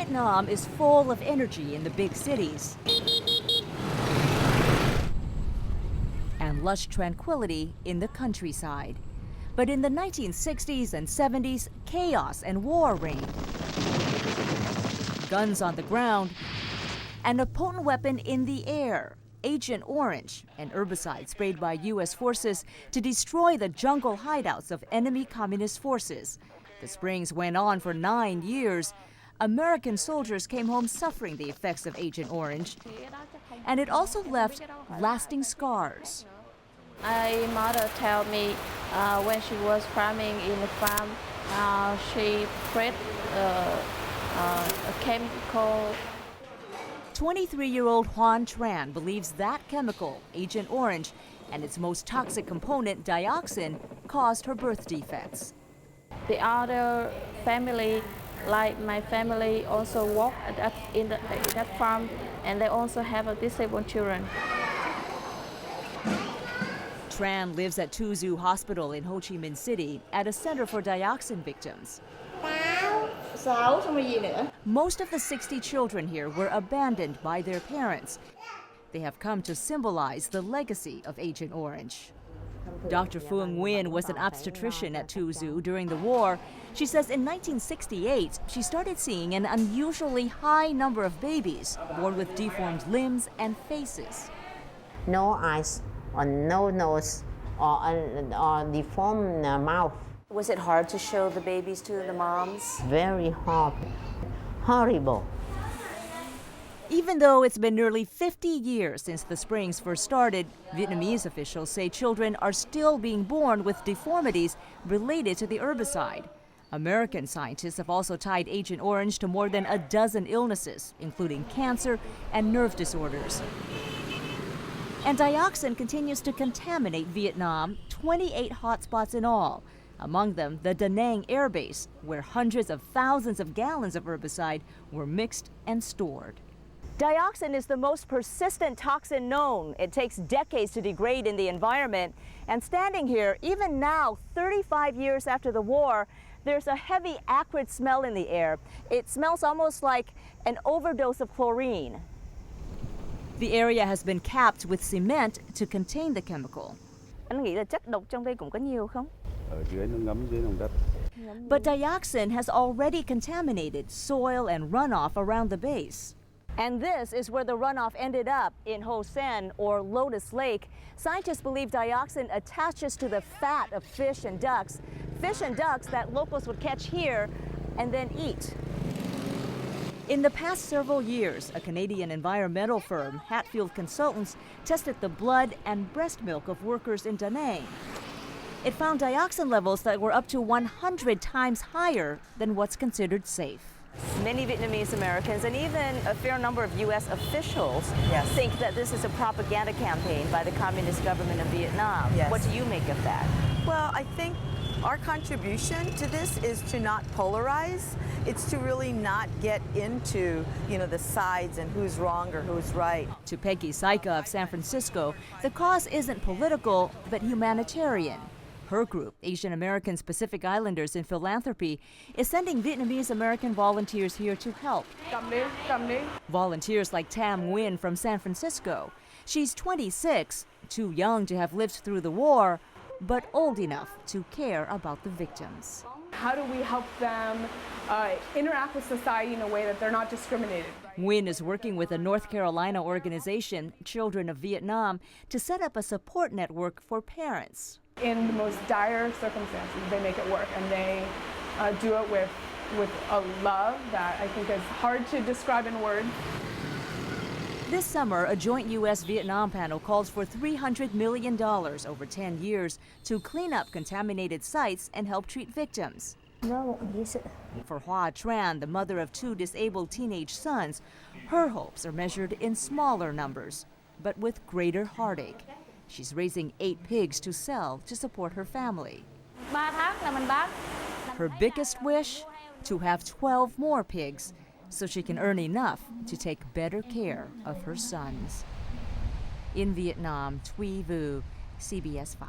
Vietnam is full of energy in the big cities and lush tranquility in the countryside. But in the 1960s and 70s, chaos and war reigned. Guns on the ground and a potent weapon in the air, Agent Orange, an herbicide sprayed by U.S. forces to destroy the jungle hideouts of enemy communist forces. The sprayings went on for 9 years. American soldiers came home suffering the effects of Agent Orange, and it also left lasting scars. My mother told me when she was farming in the farm, she sprayed a chemical. 23-year-old Hoan Tran believes that chemical, Agent Orange, and its most toxic component, dioxin, caused her birth defects. The other family, like my family, also work in that farm, and they also have disabled children. Tran lives at Tu Du Hospital in Ho Chi Minh City at a center for dioxin victims. Most of the 60 children here were abandoned by their parents. They have come to symbolize the legacy of Agent Orange. Dr. Phương Nguyen was an obstetrician at Tu Du during the war. She says in 1968, she started seeing an unusually high number of babies born with deformed limbs and faces. No eyes, or no nose, or deformed mouth. Was it hard to show the babies to the moms? Very hard, horrible. Even though it's been nearly 50 years since the sprayings first started, Vietnamese officials say children are still being born with deformities related to the herbicide. American scientists have also tied Agent Orange to more than a dozen illnesses, including cancer and nerve disorders. And dioxin continues to contaminate Vietnam, 28 hotspots in all. Among them, the Da Nang Air Base, where hundreds of thousands of gallons of herbicide were mixed and stored. Dioxin is the most persistent toxin known. It takes decades to degrade in the environment. And standing here, even now, 35 years after the war, there's a heavy, acrid smell in the air. It smells almost like an overdose of chlorine. The area has been capped with cement to contain the chemical. Anh nghĩ là chất độc trong đây cũng có nhiều không? Ở dưới nó ngấm dưới lòng đất. But dioxin has already contaminated soil and runoff around the base. And this is where the runoff ended up, in Ho Sen, or Lotus Lake. Scientists believe dioxin attaches to the fat of fish and ducks that locals would catch here and then eat. In the past several years, a Canadian environmental firm, Hatfield Consultants, tested the blood and breast milk of workers in Da Nang. It found dioxin levels that were up to 100 times higher than what's considered safe. Many Vietnamese Americans and even a fair number of U.S. officials think that this is a propaganda campaign by the communist government of Vietnam. Yes. What do you make of that? Well, I think our contribution to this is to not polarize. It's to really not get into, the sides and who's wrong or who's right. To Peggy Saika of San Francisco, the cause isn't political, but humanitarian. Her group, Asian Americans Pacific Islanders in Philanthropy, is sending Vietnamese American volunteers here to help. Volunteers like Tam Nguyen from San Francisco. She's 26, too young to have lived through the war, but old enough to care about the victims. How do we help them interact with society in a way that they're not discriminated? Nguyen is working with a North Carolina organization, Children of Vietnam, to set up a support network for parents. In the most dire circumstances, they make it work, and they do it with a love that I think is hard to describe in words. This summer, a joint U.S.-Vietnam panel calls for $300 million over 10 years to clean up contaminated sites and help treat victims. For Hoa Tran, the mother of 2 disabled teenage sons, her hopes are measured in smaller numbers, but with greater heartache. She's raising 8 pigs to sell to support her family. Her biggest wish? To have 12 more pigs, so she can earn enough to take better care of her sons. In Vietnam, Thuy Vu, CBS 5.